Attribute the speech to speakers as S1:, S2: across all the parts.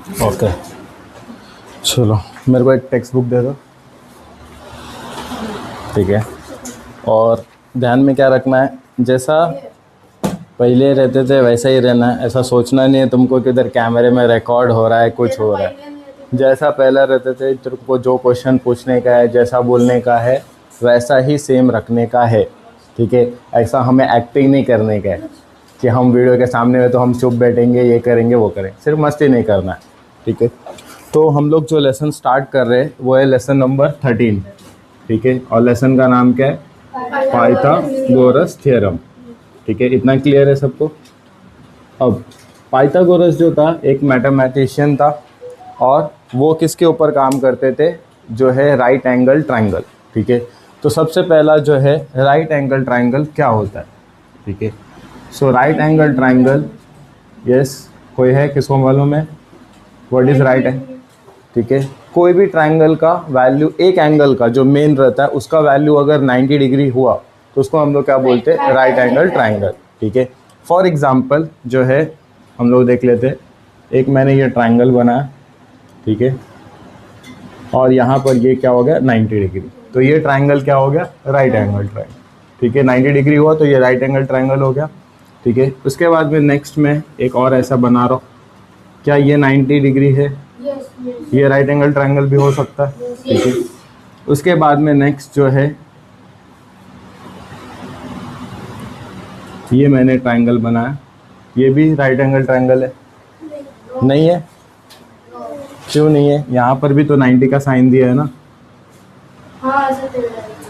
S1: Okay, चलो मेरे को एक टेक्स्ट बुक दे दो। ठीक है, और ध्यान में क्या रखना है, जैसा पहले रहते थे वैसा ही रहना है। ऐसा सोचना नहीं है तुमको कि इधर कैमरे में रिकॉर्ड हो रहा है, कुछ हो रहा है। जैसा पहले रहते थे, तुमको जो क्वेश्चन पूछने का है, जैसा बोलने का है, वैसा ही सेम रखने का है। ठीक है, ऐसा हमें एक्टिंग नहीं करने का है कि हम वीडियो के सामने में तो हम चुप बैठेंगे, ये करेंगे वो करेंगे, सिर्फ मस्ती नहीं करना है। ठीक है, तो हम लोग जो लेसन स्टार्ट कर रहे हैं वो है लेसन नंबर 13। ठीक है, और लेसन का नाम क्या है? Pythagoras theorem. ठीक है, इतना क्लियर है सबको? अब पाइथागोरस जो था एक मैथमेटिशियन था, और वो किसके ऊपर काम करते थे? जो है राइट एंगल ट्रायंगल। ठीक है, तो सबसे पहला जो है राइट एंगल ट्रायंगल क्या होता है? ठीक है, सो राइट एंगल ट्रायंगल, यस, कोई है किसको मालूम है व्हाट इज राइट एंगल? ठीक है, कोई भी ट्रायंगल का वैल्यू, एक एंगल का जो मेन रहता है उसका वैल्यू अगर 90 डिग्री हुआ तो उसको हम लोग क्या बोलते हैं? Right angle triangle. ठीक है, फॉर एग्जांपल जो है हम लोग देख लेते हैं, एक मैंने ये ट्रायंगल बनाया। ठीक है, और यहाँ पर ये क्या हो गया? 90 डिग्री। तो ये ट्रायंगल क्या हो गया? Right angle triangle. ठीक है, 90 डिग्री हुआ तो ये राइट एंगल ट्रायंगल हो गया। ठीक है, उसके बाद में नेक्स्ट में एक और ऐसा बना रहा हूँ, क्या ये 90 डिग्री है? ये राइट एंगल ट्रायंगल भी हो सकता है। ठीक है, उसके बाद में नेक्स्ट जो है ये मैंने ट्रायंगल बनाया, ये भी राइट एंगल ट्रायंगल है? नहीं है, क्यों नहीं है? यहाँ पर भी तो 90 का साइन दिया है ना।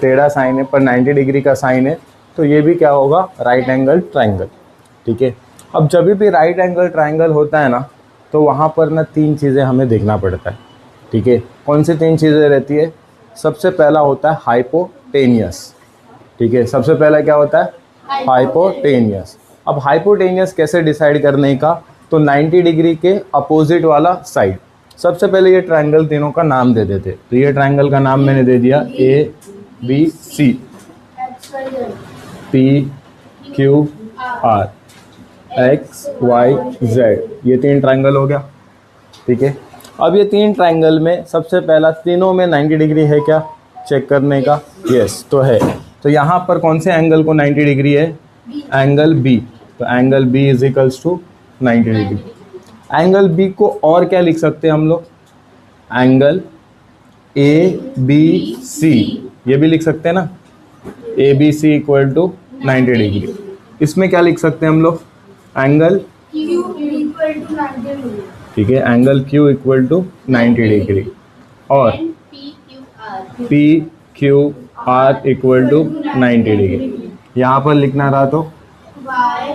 S1: टेढ़ा साइन है पर 90 डिग्री का साइन है, तो ये भी क्या होगा? Right angle triangle. ठीक है, अब जब भी राइट एंगल ट्रायंगल होता है ना, तो वहाँ पर ना 3 चीज़ें हमें देखना पड़ता है। ठीक है, कौन सी 3 चीज़ें रहती है? सबसे पहला होता है हाइपोटेनियस। ठीक है, सबसे पहला क्या होता है? हाइपोटेनियस। अब हाइपोटेनियस कैसे डिसाइड करने का? तो 90 डिग्री के अपोजिट वाला साइड। सबसे पहले ये ट्रायंगल तीनों का नाम दे देते। तो ये ट्रायंगल का नाम मैंने दे दिया A B C, P Q R, X Y Z, ये 3 ट्रायंगल हो गया। ठीक है, अब ये 3 ट्रायंगल में सबसे पहला, तीनों में 90 डिग्री है क्या चेक करने का? यस, तो है। तो यहाँ पर कौन से एंगल को 90 डिग्री है? Angle B. तो angle B is equals to 90 degree. Angle B को और क्या लिख सकते हैं हम लोग? एंगल ए बी सी, ये भी लिख सकते हैं ना, A B C equal to 90 degree. इसमें क्या लिख सकते हैं हम लोग? Angle Q equal to 90 degree. ठीक है, angle Q equal to 90 degree, और P Q R equal to 90 degree. यहाँ पर लिखना रहा तो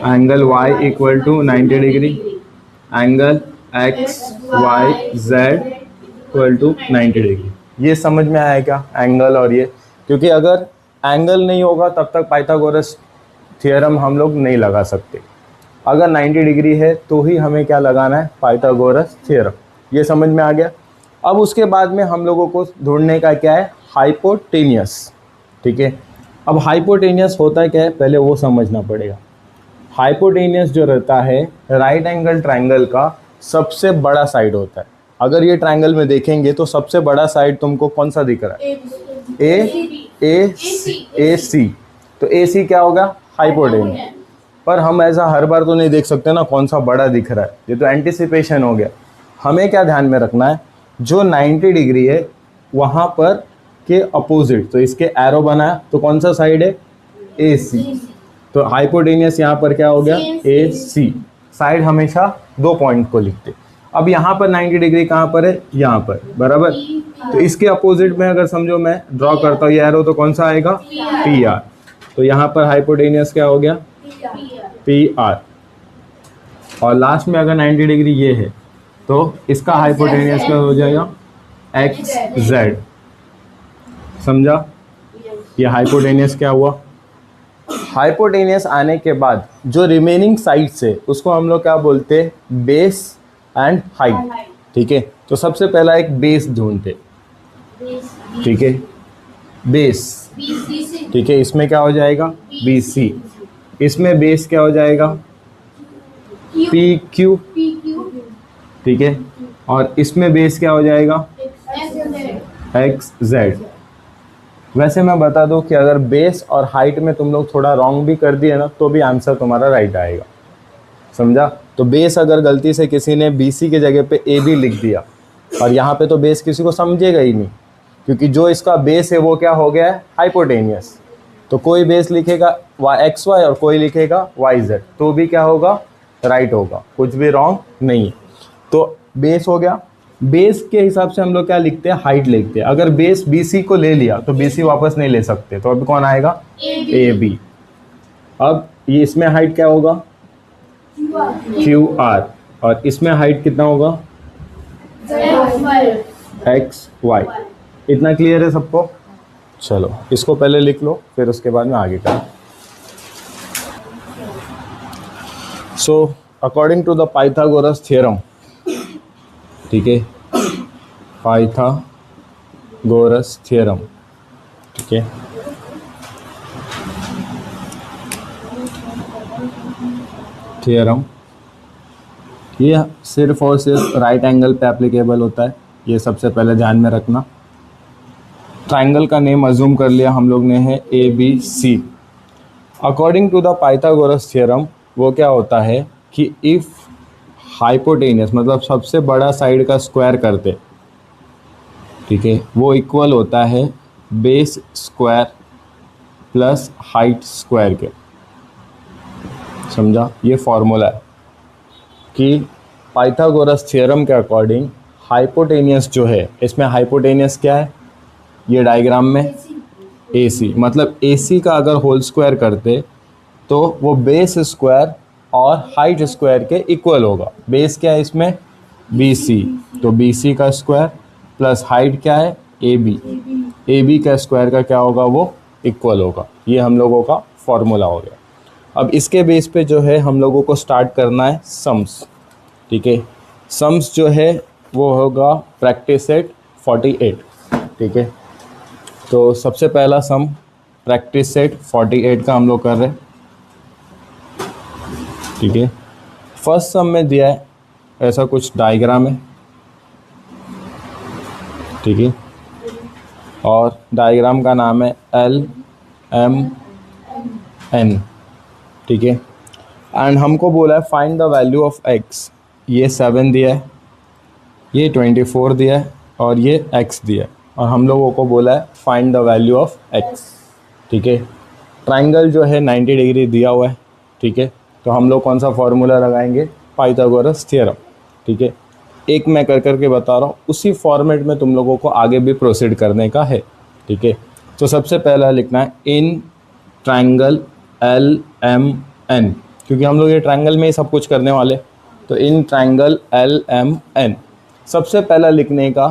S1: angle Y equal to 90 degree, angle X Y Z equal to 90 degree. ये समझ में आया क्या? एंगल और ये, क्योंकि अगर एंगल नहीं होगा तब तक पाइथागोरस थ्योरम हम लोग नहीं लगा सकते। अगर 90 डिग्री है तो ही हमें क्या लगाना है? Pythagoras theorem. ये समझ में आ गया? अब उसके बाद में हम लोगों को ढूंढने का क्या है? हाइपोटेनियस। ठीक है, अब हाइपोटेनियस होता क्या है पहले वो समझना पड़ेगा। हाइपोटेनियस जो रहता है राइट एंगल ट्रायंगल का सबसे बड़ा साइड होता है। अगर ये ट्रायंगल में देखेंगे तो सबसे बड़ा साइड तुमको कौन सा दिख रहा है? ए सी। तो ए सी क्या होगा? हाइपोटेनियस। पर हम ऐसा हर बार तो नहीं देख सकते ना कौन सा बड़ा दिख रहा है, ये तो एंटिसिपेशन हो गया। हमें क्या ध्यान में रखना है? जो 90 डिग्री है वहाँ पर के अपोजिट, तो इसके एरो बनाया तो कौन सा साइड है? ए सी। तो हाइपोटेनियस यहाँ पर क्या हो गया? ए सी। साइड हमेशा 2 पॉइंट को लिखते। अब यहाँ पर 90 डिग्री कहाँ पर है? यहाँ पर, बराबर। तो इसके अपोजिट में अगर समझो मैं ड्रॉ करता हूँ ये एरो, तो कौन सा आएगा? P R. तो यहाँ पर हाइपोटेनियस क्या हो गया? P R. और लास्ट में अगर 90 डिग्री ये है तो इसका हाइपोटेनियस क्या हो जाएगा? X Z. समझा? ये हाइपोटेनियस क्या हुआ? हाइपोटेनियस आने के बाद जो रिमेनिंग साइड्स है उसको हम लोग क्या बोलते हैं? Base and height. ठीक है, तो सबसे पहला एक बेस ढूंढते। ठीक है, बेस। ठीक है, इसमें क्या हो जाएगा? B C. इसमें बेस क्या हो जाएगा? P Q. ठीक है, और इसमें बेस क्या हो जाएगा, एक्स जेड। वैसे मैं बता दूं कि अगर बेस और हाइट में तुम लोग थोड़ा रॉन्ग भी कर दिए ना तो भी आंसर तुम्हारा राइट आएगा, समझा। तो बेस अगर गलती से किसी ने BC की जगह पे AB लिख दिया और यहाँ पे तो बेस किसी को समझेगा ही नहीं, क्योंकि जो इसका बेस है वो क्या हो गया है, हाइपोटेनियस। तो कोई बेस लिखेगा XY और कोई लिखेगा YZ, तो भी क्या होगा, राइट होगा, कुछ भी रॉन्ग नहीं है। तो बेस हो गया। बेस के हिसाब से हम लोग क्या लिखते हैं, हाइट लिखते हैं। अगर बेस BC को ले लिया तो BC वापस नहीं ले सकते, तो अभी कौन आएगा, AB। अब ये इसमें हाइट क्या होगा, QR, और इसमें हाइट कितना होगा, XY। इतना क्लियर है सबको। चलो इसको पहले लिख लो, फिर उसके बाद में आगे करें। So according to the Pythagoras theorem, ठीक है, पाइथागोरस थ्योरम, ठीक है, थ्योरम ये सिर्फ और सिर्फ राइट एंगल पे एप्लीकेबल होता है, ये सबसे पहले ध्यान में रखना। ट्राइंगल का नेम अज्यूम कर लिया हम लोग ने है ABC। According to the Pythagoras theorem वो क्या होता है कि इफ़ हाइपोटेनियस मतलब सबसे बड़ा साइड का स्क्वायर करते, ठीक है, वो इक्वल होता है base square plus height square के, समझा। ये फॉर्मूला है कि पाइथागोरस थ्योरम के अकॉर्डिंग हाइपोटेनियस जो है, इसमें हाइपोटेनियस क्या है, ये डायग्राम में AC, मतलब AC का अगर होल स्क्वायर करते तो वो बेस स्क्वायर और हाइट स्क्वायर के इक्वल होगा। बेस क्या है इसमें, BC, तो BC का स्क्वायर प्लस हाइट क्या है, AB का स्क्वायर का क्या होगा, वो इक्वल होगा। ये हम लोगों का फॉर्मूला हो गया। अब इसके बेस पे जो है हम लोगों को स्टार्ट करना है सम्स, ठीक है। सम्स जो है वो होगा प्रैक्टिस सेट 48, ठीक है। तो सबसे पहला सम प्रैक्टिस सेट 48 का हम लोग कर रहे हैं, ठीक है। फर्स्ट सम में दिया है ऐसा कुछ डायग्राम है, ठीक है, और डायग्राम का नाम है LMN, ठीक है। एंड हमको बोला है find the value of x। ये 7 दिया है, ये 24 दिया है और ये x दिया है, और हम लोगों को बोला है find the value of x, ठीक है। ट्राइंगल जो है 90 डिग्री दिया हुआ है, ठीक है। तो हम लोग कौन सा फॉर्मूला लगाएंगे, पाइथागोरस थ्योरम, ठीक है। एक मैं कर करके बता रहा हूँ, उसी फॉर्मेट में तुम लोगों को आगे भी प्रोसीड करने का है, ठीक है। तो सबसे पहला लिखना है इन ट्राइंगल LMN, क्योंकि हम लोग ये ट्राइंगल में ही सब कुछ करने वाले। तो इन ट्राइंगल LMN सबसे पहला लिखने का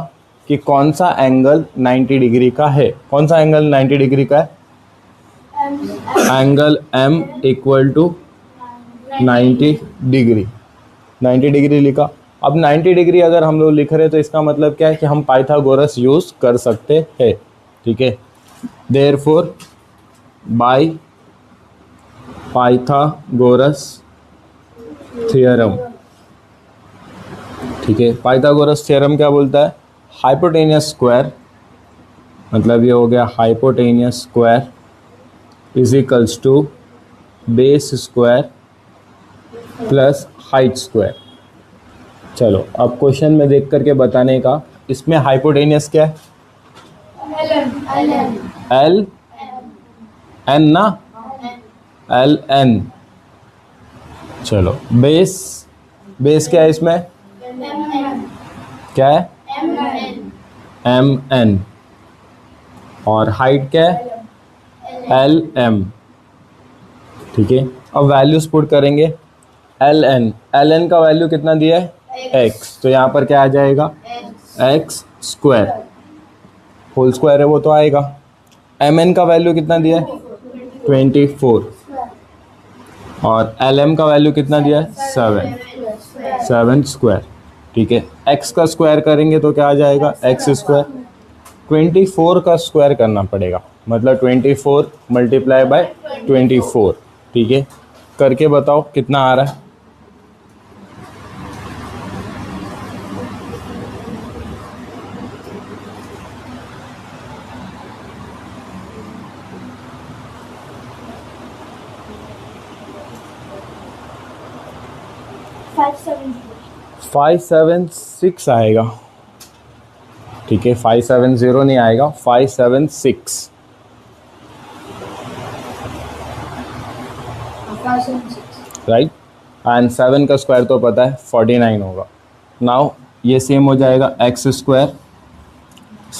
S1: कि कौन सा एंगल 90 डिग्री का है। कौन सा एंगल 90 डिग्री का है, angle M equal to 90 degree. 90 degree लिखा। अब 90 डिग्री अगर हम लोग लिख रहे हैं तो इसका मतलब क्या है कि हम पाइथागोरस यूज़ कर सकते हैं, ठीक है। देयरफॉर बाय पाइथागोरस थ्योरम, ठीक है। पाइथागोरस थ्योरम क्या बोलता है, हाइपोटेनियस स्क्वायर, मतलब ये हो गया hypotenuse square is equals to base square plus height square. चलो अब क्वेश्चन में देख करके बताने का, इसमें हाइपोटेनियस क्या है, L N ना, LN। चलो बेस क्या है इसमें, क्या है MN, और हाइट क्या है LM, ठीक है। अब वैल्यूज पुट करेंगे। LN का वैल्यू कितना दिया है x, तो यहाँ पर क्या आ जाएगा x स्क्वायर, होल स्क्वायर है वो तो आएगा। MN का वैल्यू कितना दिया है 24, और LM का वैल्यू कितना दिया है 7 स्क्वायर, ठीक है। x का स्क्वायर करेंगे तो क्या आ जाएगा x स्क्वायर। 24 का स्क्वायर करना पड़ेगा, मतलब 24 मल्टीप्लाई बाय 24, ठीक है। करके बताओ कितना आ रहा है। 576 आएगा, ठीक है, 570 नहीं आएगा, 576, राइट। एंड 7 का स्क्वायर तो पता है 49 होगा। नाउ ये सेम हो जाएगा एक्स स्क्वायर,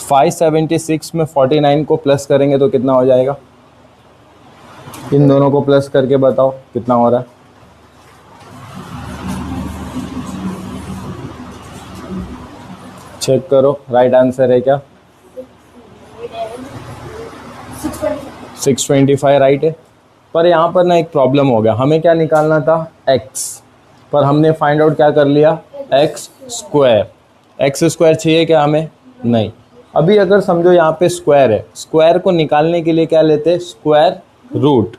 S1: 576 में 49 को प्लस करेंगे तो कितना हो जाएगा, इन दोनों को प्लस करके बताओ कितना हो रहा है। चेक करो, राइट आंसर है क्या, 625 राइट है। पर यहाँ पर ना एक प्रॉब्लम हो गया, हमें क्या निकालना था x, पर हमने फाइंड आउट क्या कर लिया, एक्स स्क्वायर। एक्स स्क्वायर चाहिए क्या हमें, नहीं। अभी अगर समझो यहाँ पे स्क्वायर है, स्क्वायर को निकालने के लिए क्या लेते हैं, स्क्वायर रूट,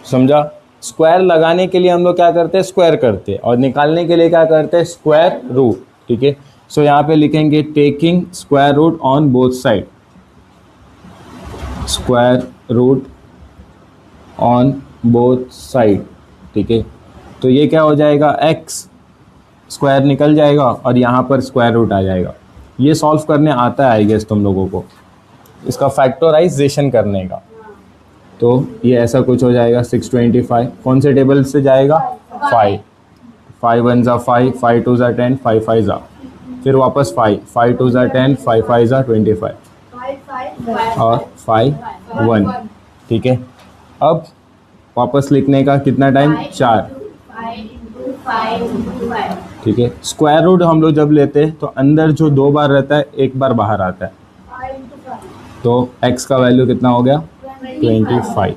S1: समझा। स्क्वायर लगाने के लिए हम लोग क्या करते हैं, स्क्वायर करते हैं, और निकालने के लिए क्या करते हैं, स्क्वायर रूट, ठीक है। सो यहाँ पे लिखेंगे taking square root on both side, square root on both side, ठीक है। तो ये क्या हो जाएगा, x स्क्वायर निकल जाएगा और यहाँ पर स्क्वायर रूट आ जाएगा। ये सॉल्व करने आता है आई गेस तुम लोगों को, इसका फैक्टराइजेशन करने का। तो ये ऐसा कुछ हो जाएगा 625, कौन से टेबल से जाएगा, 5, 5 1 ज़ा 5, 5 2 ज़ा 10, 5 5 ज़ा, फिर वापस 5, 5 2 ज़ा 10, 5 5 ज़ा 25 और 5 1, ठीक है। अब वापस लिखने का कितना टाइम, 4, ठीक है। स्क्वायर रूट हम लोग जब लेते हैं तो अंदर जो 2 बार रहता है, 1 बार बाहर आता है, तो x का वैल्यू कितना हो गया, 25,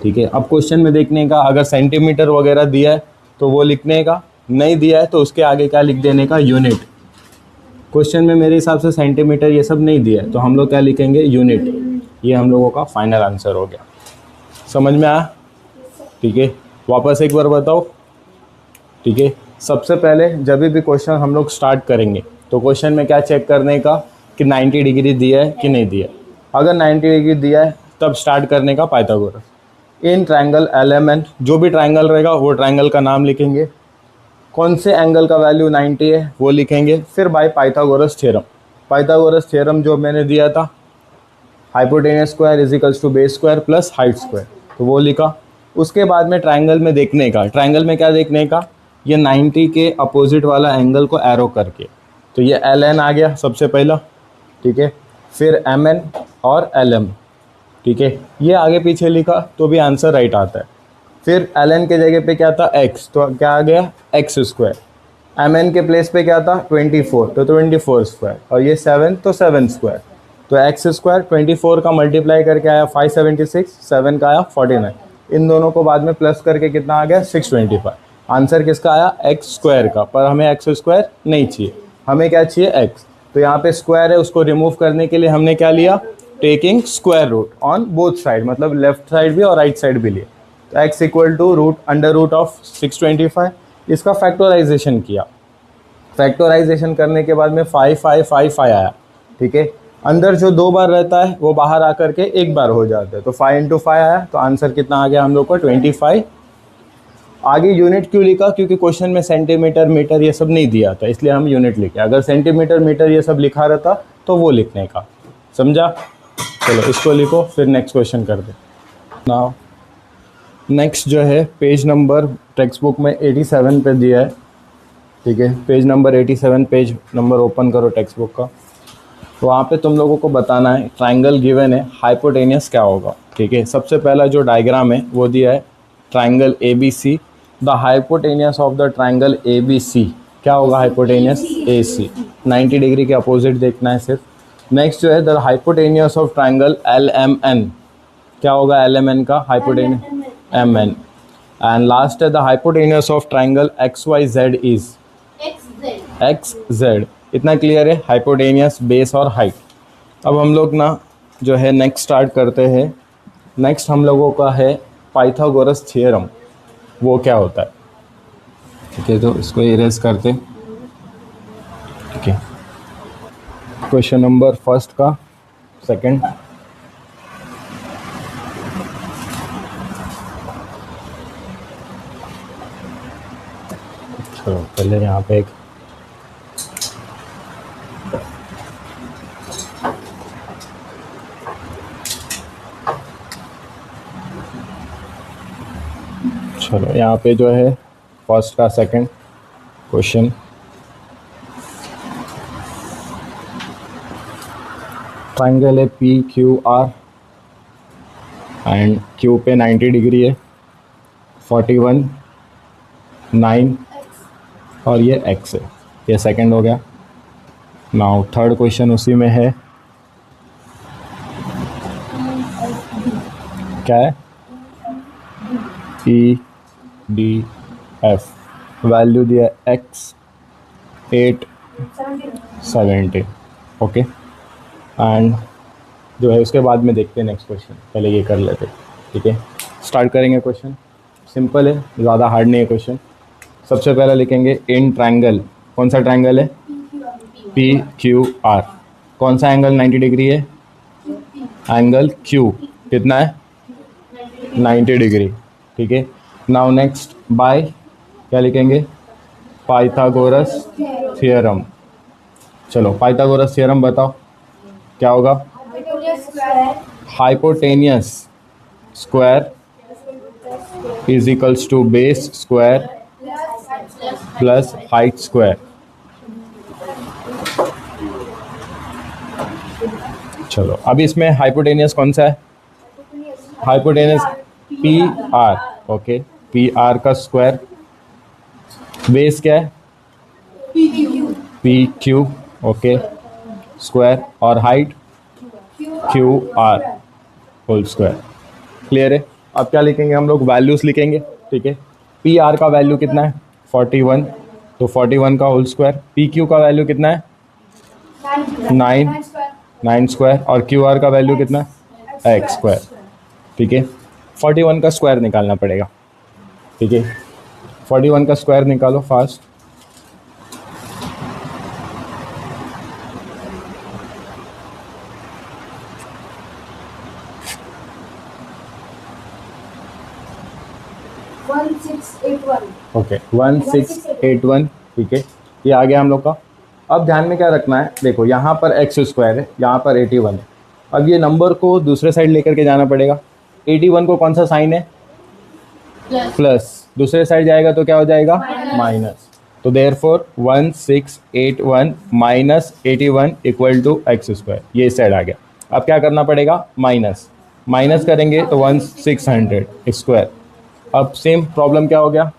S1: ठीक है। अब क्वेश्चन में देखने का, अगर सेंटीमीटर वगैरह दिया है तो वो लिखने का, नहीं दिया है तो उसके आगे क्या लिख देने का, यूनिट। क्वेश्चन में मेरे हिसाब से सेंटीमीटर ये सब नहीं दिया है, तो हम लोग क्या लिखेंगे, यूनिट। ये हम लोगों का फाइनल आंसर हो गया। समझ में आया, ठीक है। वापस एक बार बताओ, ठीक है। सबसे पहले जब भी क्वेश्चन हम लोग स्टार्ट करेंगे तो क्वेश्चन में क्या चेक करने का कि 90 डिग्री दिया है कि नहीं दिया है। अगर 90 डिग्री दिया है तब स्टार्ट करने का पाइथागोरस। इन ट्रायंगल एलिमेंट, जो भी ट्रायंगल रहेगा वो ट्रायंगल का नाम लिखेंगे, कौन से एंगल का वैल्यू 90 है वो लिखेंगे, फिर by Pythagoras theorem. Pythagoras theorem जो मैंने दिया था, hypotenuse square is equals to base square plus height square, तो वो लिखा। उसके बाद में ट्रायंगल में देखने का, ट्रायंगल में क्या देखने का, ये 90 के अपोजिट वाला एंगल को एरो करके, तो ये एल एन आ गया सबसे पहला, ठीक है। फिर एम एन और एल एम, ठीक है। ये आगे पीछे लिखा तो भी आंसर राइट आता है। फिर एल एन के जगह पे क्या था, एक्स, तो क्या आ गया, एक्स स्क्वायर। एम एन के प्लेस पे क्या था, 24, तो 24 स्क्वायर, और ये 7 तो 7 स्क्वायर, तो एक्स स्क्वायर 24 का मल्टीप्लाई करके आया 576, 7 का आया 49, इन दोनों को बाद में प्लस करके कितना आ गया, 625। आंसर किसका आया, एक्स स्क्वायर का, पर हमें एक्स स्क्वायर नहीं चाहिए, हमें क्या चाहिए, एक्स। तो यहाँ पे स्क्वायर है, उसको रिमूव करने के लिए हमने क्या लिया, taking square root on both side, मतलब लेफ्ट साइड भी और राइट साइड भी लिए। तो X equal to root under root of 625, इसका फैक्टराइजेशन किया। फैक्टराइजेशन करने के बाद में 5 5 5 5 आया, ठीक है। अंदर जो 2 बार रहता है वो बाहर आकर के 1 बार हो जाता है, तो 5 इंटू 5 आया, तो आंसर कितना आ गया हम लोग को, 25। आगे यूनिट क्यों लिखा, क्योंकि क्वेश्चन में सेंटीमीटर मीटर ये सब नहीं दिया था, इसलिए हम यूनिट लिखे। अगर सेंटीमीटर मीटर ये सब लिखा रहता तो वो लिखने का, समझा। चलो इसको लिखो, फिर नेक्स्ट क्वेश्चन कर दे। नाउ नेक्स्ट जो है पेज नंबर टेक्स्ट बुक में 87 पे दिया है, ठीक है। Page number 87, page number open करो टेक्स्ट बुक का। तो वहाँ पे तुम लोगों को बताना है, ट्राइंगल गिवन है, हाइपोटेनियस क्या होगा, ठीक है। सबसे पहला जो डायग्राम है वो दिया है triangle A B C, the hypotenuse of the triangle A B C क्या होगा, हाइपोटेनियस ए सी, 90 डिग्री के अपोजिट देखना है सिर्फ। नेक्स्ट जो है the hypotenuse of triangle L M N, क्या होगा एल एम एन का, hypotenuse M N. And last है the hypotenuse of triangle X Y Z is X Z. इतना क्लियर है, हाइपोटेनियस, बेस और हाइट। अब हम लोग ना जो है नेक्स्ट स्टार्ट करते हैं। नेक्स्ट हम लोगों का है पाइथागोरस थ्योरम, वो क्या होता है, ठीक है। तो इसको इरेज करते, ठीक है। क्वेश्चन नंबर फर्स्ट का सेकंड, चलो पहले यहाँ पे एक चलो यहाँ पे जो है फर्स्ट का सेकंड क्वेश्चन, ट्राइंगल है P Q are and Q पे 90 डिग्री है, 41 9 और ये एक्स है। ये सेकंड हो गया। नाउ थर्ड क्वेश्चन उसी में है, क्या है, ई डी एफ, वैल्यू दिया एक्स 870, ओके। एंड जो है उसके बाद में देखते हैं नेक्स्ट क्वेश्चन, पहले ये कर लेते, ठीक है। स्टार्ट करेंगे। क्वेश्चन सिंपल है, ज़्यादा हार्ड नहीं है क्वेश्चन। सबसे पहले लिखेंगे इन ट्रायंगल, कौन सा ट्रायंगल है, पी क्यू आर, कौन सा एंगल 90 डिग्री है, एंगल क्यू कितना है 90 डिग्री, ठीक है। नाउ नेक्स्ट बाय क्या लिखेंगे, पाइथागोरस थ्योरम। चलो पाइथागोरस थ्योरम बताओ क्या होगा, hypotenuse square is equals to base square plus height square. चलो अब इसमें हाइपोटेनियस कौन सा है, hypotenuse P R, okay, P R का स्क्वायर, बेस क्या है पी क्यू, ओके, स्क्वायर, और height Q R whole square. Clear है। अब क्या लिखेंगे हम लोग, वैल्यूज लिखेंगे, ठीक है। पी आर का वैल्यू कितना है 41, तो 41 का होल स्क्वायर, पी क्यू का वैल्यू कितना है 9 स्क्वायर, और क्यू आर का वैल्यू कितना है एक्स स्क्वायर, ठीक है। 41 का स्क्वायर निकालना पड़ेगा, ठीक है। 41 का स्क्वायर निकालो फास्ट। ओके 1681, ठीक है। ये आ गया हम लोग का। अब ध्यान में क्या रखना है, देखो यहाँ पर एक्स स्क्वायर है, यहाँ पर 81 है। अब ये नंबर को दूसरे साइड लेकर के जाना पड़ेगा। 81 को कौन सा साइन है, प्लस, दूसरे साइड जाएगा तो क्या हो जाएगा माइनस। तो therefore 1681 minus 81 equal to X square, ये साइड आ गया। अब क्या करना पड़ेगा, माइनस, माइनस करेंगे तो 1600 स्क्वायर। अब सेम प्रॉब्लम क्या हो गया,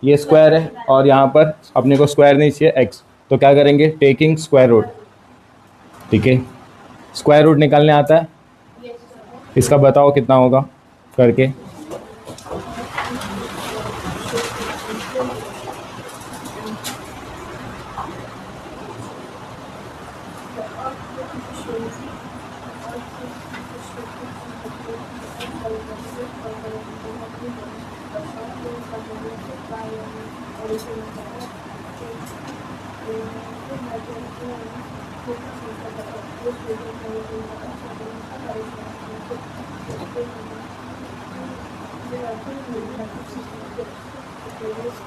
S1: ये स्क्वायर है और यहाँ पर अपने को स्क्वायर नहीं चाहिए एक्स, तो क्या करेंगे, टेकिंग स्क्वायर रूट, ठीक है। स्क्वायर रूट निकालने आता है, इसका बताओ कितना होगा करके।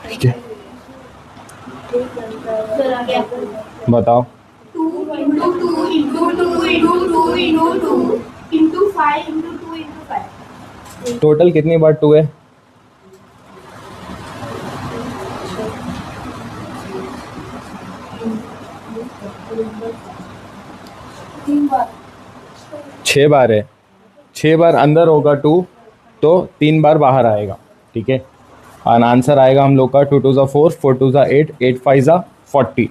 S1: ठीक है, बताओ।
S2: 2 into 2 into 2 into 2 into 2 into 5 into 2 into 5।
S1: Total कितनी बार 2 है, छः बार है, 6 बार अंदर होगा 2, तो 3 बार बाहर आएगा, ठीक है। और आंसर आएगा हम लोग का 2 2 ज़ा 4, 4 2 ज़ा 8, 8 5 ज़ा 40,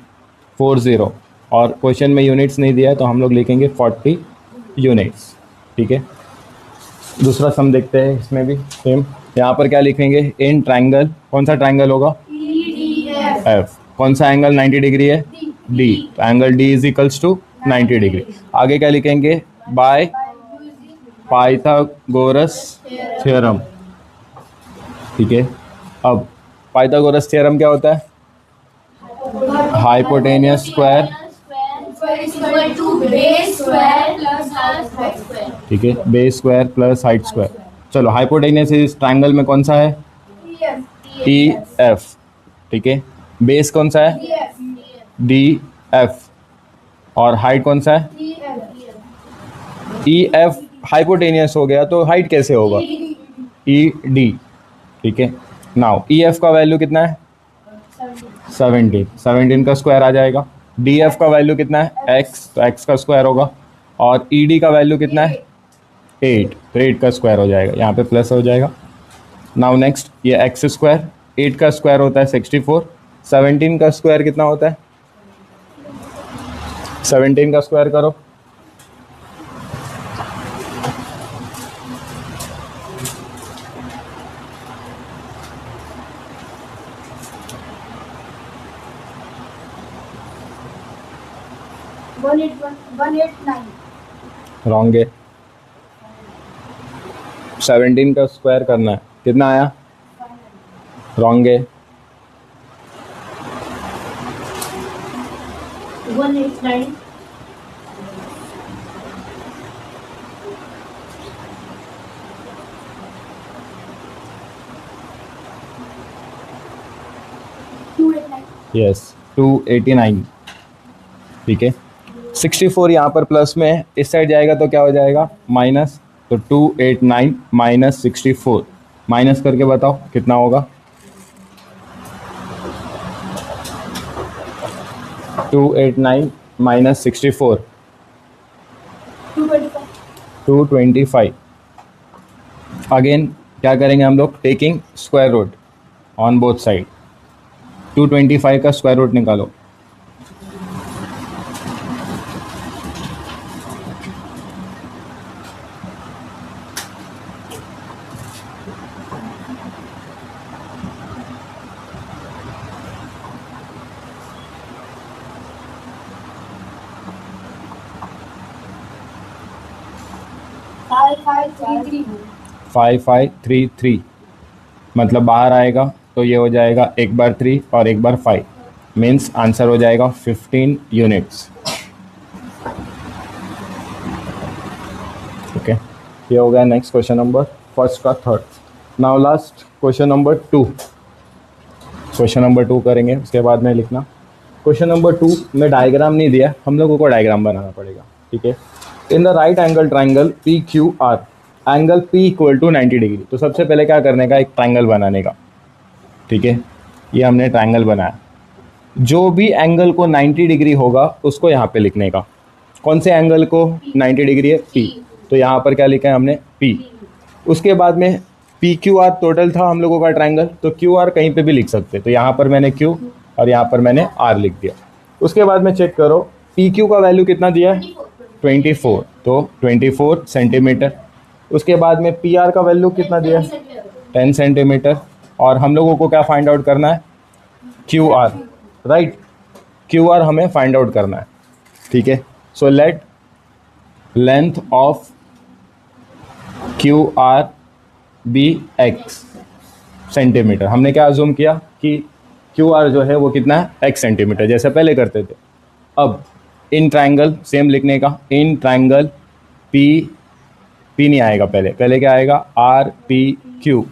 S1: 40। और क्वेश्चन में यूनिट्स नहीं दिया है तो हम लोग लिखेंगे 40 यूनिट्स, ठीक है। दूसरा सम देखते हैं, इसमें भी सेम। यहाँ पर क्या लिखेंगे, इन ट्रायंगल, कौन सा ट्रायंगल होगा एफ, कौन सा एंगल 90 डिग्री है D, angle D is equals to 90 degree. आगे क्या लिखेंगे, बाय पाइथागोरस थ्योरम, ठीक है। अब पाइथागोरस थ्योरम क्या होता है, हाइपोटेनियस स्क्वायर, ठीक है, base square plus height square. चलो हाइपोटेनियस इस ट्रायंगल में कौन सा है, ई एफ, ठीक है। बेस कौन सा है? D F. और हाइट कौन सा है? E F. हाइपोटेनियस हो गया तो हाइट कैसे होगा? E D. ठीक है, नाउ ई एफ का वैल्यू कितना है? 17। 17 का स्क्वायर आ जाएगा। डी एफ का वैल्यू कितना है? एक्स, तो एक्स का स्क्वायर होगा। और ई डी का वैल्यू कितना है? 8, तो 8 का स्क्वायर हो जाएगा, यहाँ पे प्लस हो जाएगा। नाउ नेक्स्ट, ये एक्स स्क्वायर, 8 का स्क्वायर होता है 64, 17 का स्क्वायर कितना होता है? 17 का स्क्वायर करो। रॉन्ग है, 17 का स्क्वायर करना है, कितना आया? रॉन्ग है।
S2: 189
S1: यस, 289। ठीक है, 64 यहाँ पर प्लस में है, इस साइड जाएगा तो क्या हो जाएगा? माइनस। तो 289 माइनस 64, माइनस करके बताओ कितना होगा? 289 माइनस 64, 225। अगेन क्या करेंगे हम लोग? Taking square root on both side. 225 का स्क्वायर रूट निकालो। फाइव 533, मतलब बाहर आएगा तो ये हो जाएगा एक बार 3 और एक बार 5, मीन्स आंसर हो जाएगा 15 यूनिट्स। ओके, ये हो गया नेक्स्ट क्वेश्चन नंबर फर्स्ट का third. Now last question number 2। Question number 2 करेंगे, उसके बाद में लिखना। क्वेश्चन नंबर 2 में डायग्राम नहीं दिया, हम लोगों को डायग्राम बनाना पड़ेगा। ठीक है, in the right angle triangle P Q R, angle P equal to 90 degree. तो सबसे पहले क्या करने का? एक ट्राइंगल बनाने का। ठीक है, ये हमने ट्राइंगल बनाया। जो भी एंगल को 90 डिग्री होगा उसको यहाँ पे लिखने का। कौन से एंगल को 90 डिग्री है? पी। तो यहाँ पर क्या लिखा है हमने? पी। उसके बाद में पी क्यू आर टोटल था हम लोगों का ट्राइंगल, तो क्यू आर कहीं पे भी लिख सकते, तो यहाँ पर मैंने क्यू और यहाँ पर मैंने आर लिख दिया। उसके बाद में चेक करो पी क्यू का वैल्यू कितना दिया है? 24, तो 24 सेंटीमीटर। उसके बाद में पी आर का वैल्यू कितना दिया है? 10 सेंटीमीटर। और हम लोगों को क्या फाइंड आउट करना है? Q R, right. Q R हमें फाइंड आउट करना है। ठीक है, so let length of Q R be X centimetre. हमने क्या अज्यूम किया कि क्यू आर जो है वो कितना है? एक्स सेंटीमीटर, जैसे पहले करते थे। अब इन ट्राइंगल सेम लिखने का, इन ट्राइंगल पी, पी नहीं आएगा, पहले क्या आएगा? R P Q,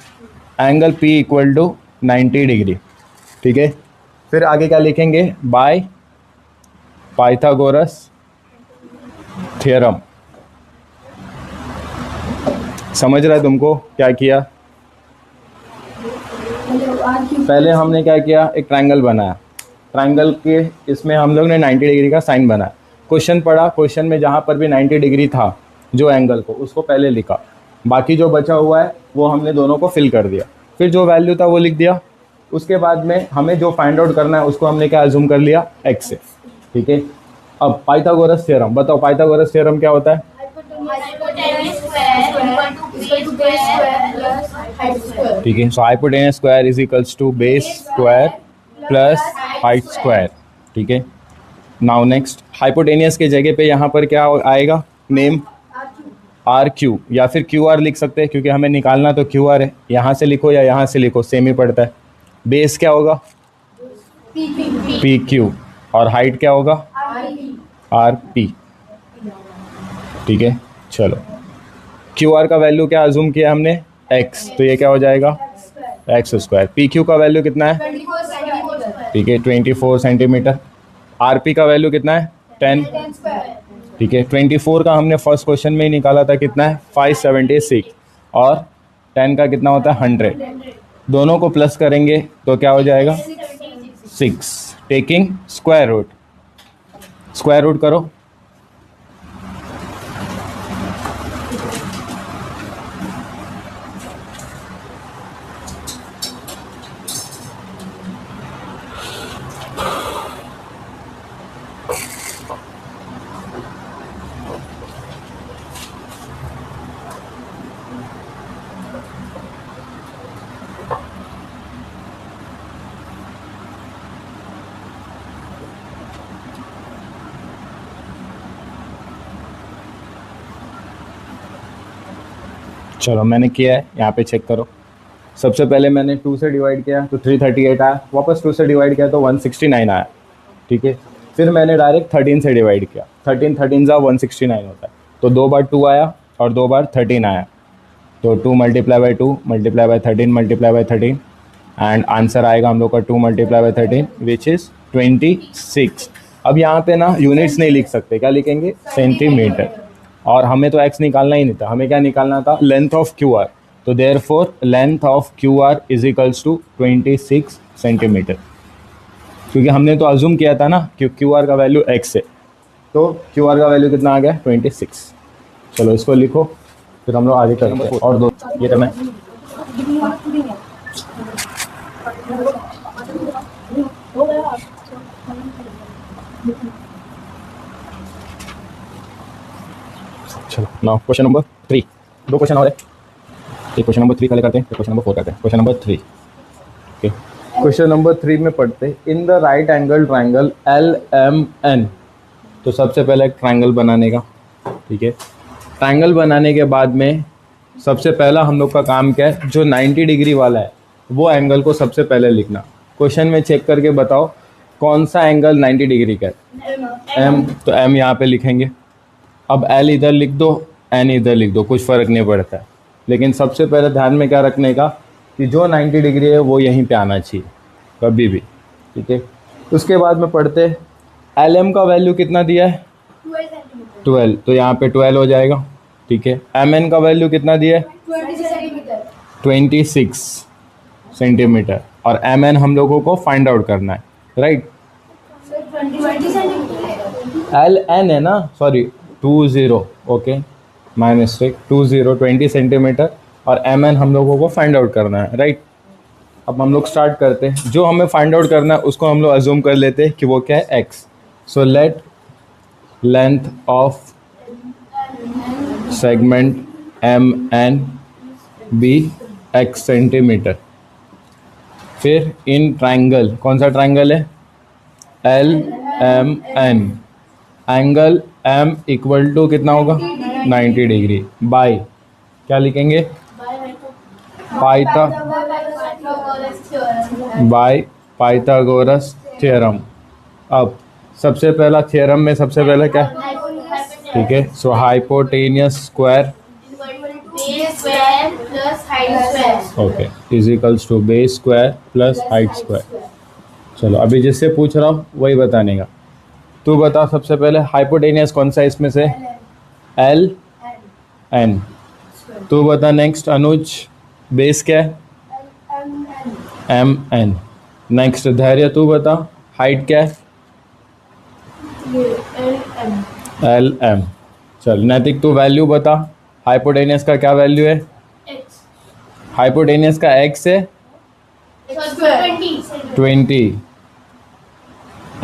S1: angle P equal to 90 degree. ठीक है, फिर आगे क्या लिखेंगे? By Pythagoras theorem. समझ रहा है तुमको क्या किया? पहले हमने क्या किया? एक ट्राइंगल बनाया, ट्राइंगल के इसमें हम लोग ने 90 डिग्री का साइन बनाया। क्वेश्चन पढ़ा, क्वेश्चन में जहाँ पर भी 90 डिग्री था जो एंगल को, उसको पहले लिखा। बाकी जो बचा हुआ है वो हमने दोनों को फिल कर दिया, फिर जो वैल्यू था वो लिख दिया। उसके बाद में हमें जो फाइंड आउट करना है उसको हमने क्या अज्यूम कर लिया? एक्स से। ठीक है, अब पाइथागोरस थ्योरम बताओ, पाइथागोरस थ्योरम क्या होता है? ठीक है, so hypotenuse square is equals to base square plus height square. ठीक है, नाउ नेक्स्ट, हाइपोटेनियस के जगह पे यहाँ पर क्या आएगा? नेम आर क्यू, या फिर क्यू आर लिख सकते हैं क्योंकि हमें निकालना तो क्यू आर है। यहाँ से लिखो या यहाँ से लिखो, सेम ही पड़ता है। बेस क्या होगा? पी क्यू, और हाइट क्या होगा? R P. ठीक है, चलो क्यू आर का वैल्यू क्या अज्यूम किया हमने? एक्स, तो ये क्या हो जाएगा? X square. पी क्यू का वैल्यू कितना है? ठीक है 24 सेंटीमीटर। आरपी का वैल्यू कितना है 10,
S2: 10 स्क्वायर।
S1: ठीक है 24 का हमने फर्स्ट क्वेश्चन में ही निकाला था, कितना है 576, और 10 का कितना होता है 100। दोनों को प्लस करेंगे तो क्या हो जाएगा 6, taking square root. Square root करो, चलो मैंने किया है, यहाँ पे चेक करो। सबसे पहले मैंने 2 से डिवाइड किया तो 338 आया, वापस 2 से डिवाइड किया तो 169 आया, ठीक है। फिर मैंने डायरेक्ट 13 से डिवाइड किया, 13 13 जा 169 होता है, तो 2 बार 2 आया और 2 बार 13 आया, तो 2 multiply by 2 multiply by 13 multiply by 13, and answer आएगा हम लोग का 2 मल्टीप्लाई बाई 13 विच इज़ 26। अब यहाँ पे ना यूनिट्स नहीं लिख सकते, क्या लिखेंगे सेंटीमीटर, और हमें तो एक्स निकालना ही नहीं था, हमें क्या निकालना था लेंथ ऑफ क्यू आर। तो therefore length of Q R is equals to 26 centimetre, क्योंकि हमने तो अज्यूम किया था ना कि क्यू आर का वैल्यू एक्स है, तो क्यू आर का वैल्यू कितना आ गया 26। चलो इसको लिखो, फिर हम लोग आगे करेंगे। और दो ये करना है, चलो नाउ क्वेश्चन नंबर 3। 2 क्वेश्चन और है, एक क्वेश्चन नंबर 3 पहले करते हैं, फिर क्वेश्चन नंबर 4 करते हैं। Question number 3, okay. Question number 3 में पढ़ते हैं, इन the right angle triangle LMN। तो सबसे पहले एक ट्राइंगल बनाने का, ठीक है। ट्राइंगल बनाने के बाद में सबसे पहला हम लोग का काम क्या है, जो 90 डिग्री वाला है वो एंगल को सबसे पहले लिखना। क्वेश्चन में चेक करके बताओ कौन सा एंगल 90 डिग्री का है। M, तो M यहाँ पे लिखेंगे। अब L इधर लिख दो, N इधर लिख दो, कुछ फ़र्क नहीं पड़ता है, लेकिन सबसे पहले ध्यान में क्या रखने का कि जो 90 डिग्री है वो यहीं पे आना चाहिए कभी भी, ठीक है। उसके बाद में पढ़ते LM का वैल्यू कितना दिया है 12, तो यहाँ पे 12 हो जाएगा, ठीक है। MN का वैल्यू कितना दिया है 26 सेंटीमीटर, और MN हम लोगों को फाइंड आउट करना है, राइट। LN है ना, sorry 20, okay my mistake, 20 centimetre, और MN हम लोगों को फाइंड आउट करना है, राइट। अब हम लोग स्टार्ट करते हैं, जो हमें फाइंड आउट करना है उसको हम लोग अज्यूम कर लेते हैं कि वो क्या है x। So let length of segment MN be x centimetre. फिर इन ट्राइंगल, कौन सा ट्राइंगल है LMN, angle M equal to कितना होगा 90 डिग्री, बाय क्या लिखेंगे बाय पाइथागोरस थ्योरम। अब सबसे पहला थ्योरम में सबसे पहले क्या, ठीक है, so hypotenuse square okay is equals to base square plus height square. चलो अभी जिससे पूछ रहा हूँ वही बताने का। तू बता सबसे पहले हाइपोटेनियस कौन सा इसमें से, LN। तू बता नेक्स्ट अनुज, बेस क्या है MN। नेक्स्ट धैर्य तू बता हाइट क्या है LM। चल नैतिक तू वैल्यू बता, हाइपोटेनियस का क्या वैल्यू है, हाइपोटेनियस का x है 20,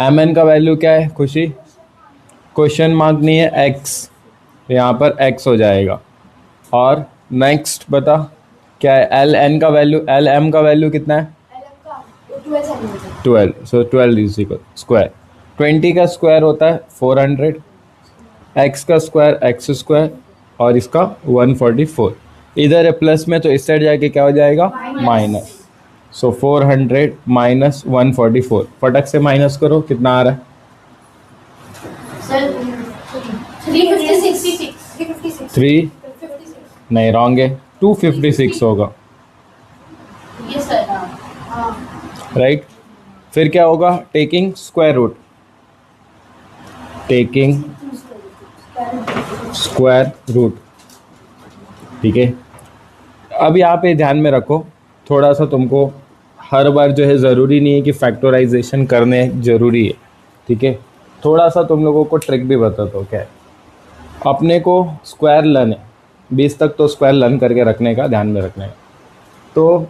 S1: MN का वैल्यू क्या है खुशी, क्वेश्चन मार्क नहीं है x, यहाँ पर x हो जाएगा। और नेक्स्ट बता क्या है LN का वैल्यू, LM का वैल्यू कितना है 12, सो 12 इज इक्वल स्क्वायर, 20 का स्क्वायर होता है 400, x का स्क्वायर x स्क्वायर, और इसका 144। इधर है प्लस में तो इस साइड जाके क्या हो जाएगा माइनस, सो 400 माइनस 144, फटक से माइनस करो कितना आ रहा है 3 नहीं रॉन्ग है 256 होगा, राइट। फिर क्या होगा, taking square root, taking square root. ठीक है, अब यहाँ पे ध्यान में रखो, थोड़ा सा तुमको हर बार जो है ज़रूरी नहीं है कि फैक्टराइजेशन करने ज़रूरी है। ठीक है, थोड़ा सा तुम लोगों को ट्रिक भी बताता हूँ क्या है। अपने को स्क्वायर लर्न है, 20 तक तो स्क्वायर लर्न करके रखने का, ध्यान में रखने का। तो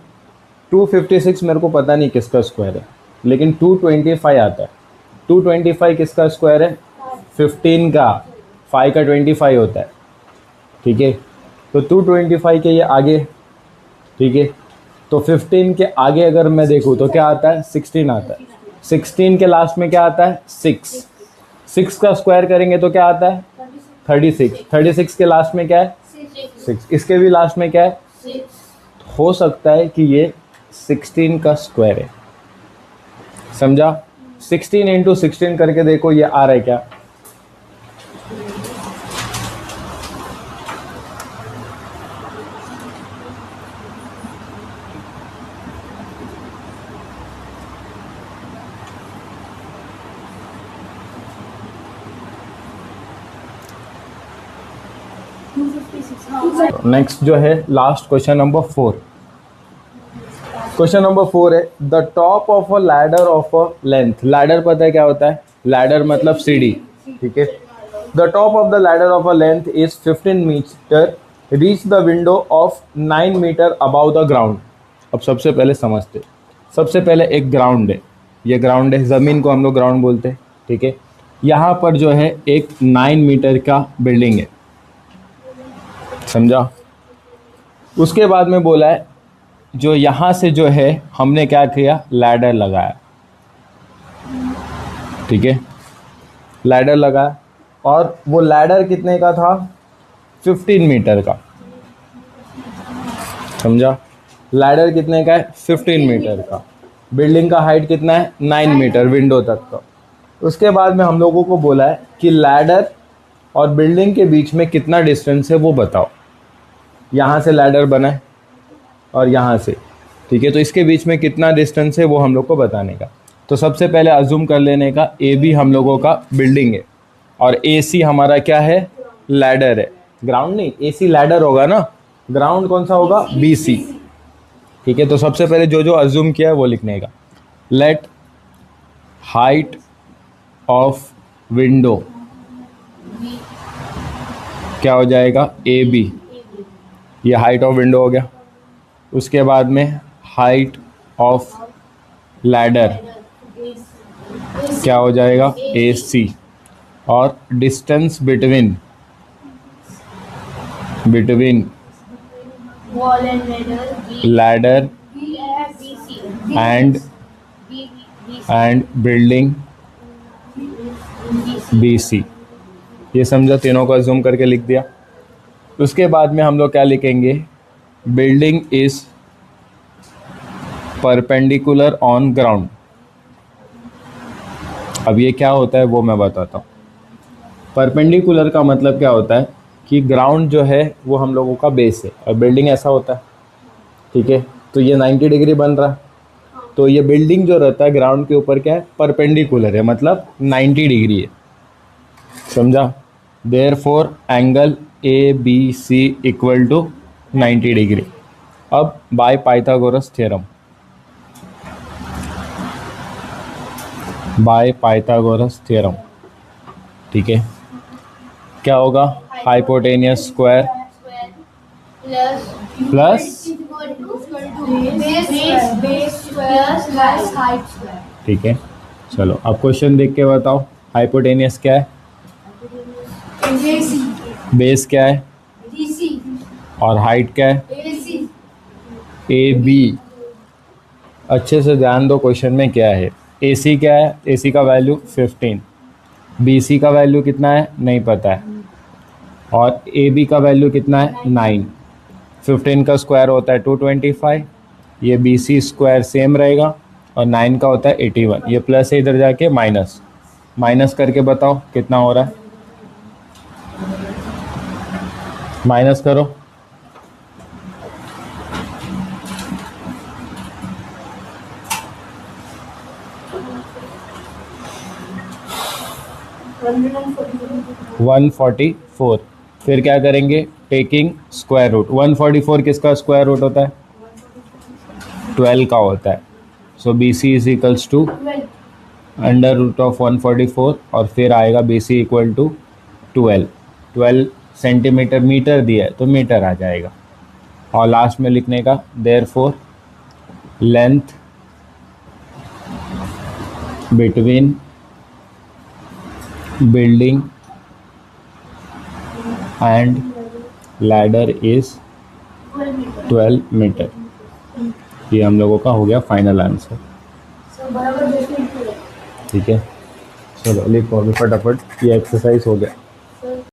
S1: 256 मेरे को पता नहीं किसका स्क्वायर है, लेकिन 225 आता है। 225 किसका स्क्वायर है, 15 का, 5 का 25 होता है। ठीक है, तो 225 के ये आगे, ठीक है, तो 15 के आगे अगर मैं देखूँ तो क्या आता है, 16 आता है। 16 के लास्ट में क्या आता है, 6। 6 का स्क्वायर करेंगे तो क्या आता है, 36। 36 के लास्ट में क्या है, 6। इसके भी लास्ट में क्या है, हो सकता है कि ये 16 का स्क्वायर है। समझा, 16 इंटू 16 करके देखो ये आ रहा है क्या, नेक्स्ट जो है last question number 4। Question number 4 है, the top of a ladder of a length. Ladder पता है क्या होता है, लैडर मतलब सीढ़ी। ठीक है, the top of the ladder of a length is 15 metre, reach the window of 9 metre above the ground. अब सबसे पहले समझते, सबसे पहले एक ग्राउंड है, ये ग्राउंड है, ज़मीन को हम लोग ग्राउंड बोलते हैं। ठीक है, यहाँ पर जो है एक 9 मीटर का बिल्डिंग है, समझा। उसके बाद में बोला है जो यहाँ से जो है हमने क्या किया, लैडर लगाया। ठीक है, लैडर लगाया, और वो लैडर कितने का था, 15 मीटर का। समझा, लैडर कितने का है, 15 मीटर का। बिल्डिंग का हाइट कितना है, 9 मीटर विंडो तक का। उसके बाद में हम लोगों को बोला है कि लैडर और बिल्डिंग के बीच में कितना डिस्टेंस है वो बताओ। यहाँ से लैडर बना है और यहाँ से, ठीक है, तो इसके बीच में कितना डिस्टेंस है वो हम लोग को बताने का। तो सबसे पहले अज्यूम कर लेने का, ए बी हम लोगों का बिल्डिंग है और ए सी हमारा क्या है, लैडर है। ग्राउंड नहीं, ए सी लैडर होगा ना, ग्राउंड कौन सा होगा, बी सी। ठीक है, तो सबसे पहले जो जो अज्यूम किया है वो लिखने का। लेट हाइट ऑफ विंडो क्या हो जाएगा, ए बी, ये हाइट ऑफ विंडो हो गया। उसके बाद में हाइट ऑफ लैडर क्या हो जाएगा, ए सी, और distance between ladder and building B C. ये समझा, तीनों को जूम करके लिख दिया। उसके बाद में हम लोग क्या लिखेंगे, building is perpendicular on ground. अब ये क्या होता है वो मैं बताता हूँ। परपेंडिकुलर का मतलब क्या होता है कि ग्राउंड जो है वो हम लोगों का बेस है और बिल्डिंग ऐसा होता है। ठीक है, तो ये 90 डिग्री बन रहा है, तो ये बिल्डिंग जो रहता है ग्राउंड के ऊपर क्या है, परपेंडिकुलर है, मतलब 90 डिग्री है। समझा, therefore angle A B C equal to 90 degree. अब by Pythagoras theorem, by Pythagoras theorem, ठीक है, क्या होगा, हाइपोटेनियस स्क्वायर प्लस, ठीक है। चलो अब क्वेश्चन देख के बताओ, हाइपोटेनियस क्या है, बेस क्या है, और हाइट क्या है, ए बी। अच्छे से ध्यान दो क्वेश्चन में क्या है। ए सी क्या है, ए सी का वैल्यू 15, बी सी का वैल्यू कितना है नहीं पता है, और ए बी का वैल्यू कितना है 9। 15 का स्क्वायर होता है 225, ये बी सी स्क्वायर सेम रहेगा, और 9 का होता है 81। ये प्लस है, इधर जाके माइनस, माइनस करके बताओ कितना हो रहा है, माइनस करो। 144। फिर क्या करेंगे, टेकिंग स्क्वायर रूट। 144 किसका स्क्वायर रूट होता है? 12 का होता है। So B C is equals to
S2: 12
S1: under root of 144 और फिर आएगा B C equal to 12 centimetre, metre दिया है तो मीटर आ जाएगा। और लास्ट में लिखने का therefore length between building and ladder is 12 metre. ये हम लोगों का हो गया फाइनल आंसर।
S2: बराबर जैसे
S1: ठीक है, चलो लिखो अभी फटाफट, ये एक्सरसाइज हो गया।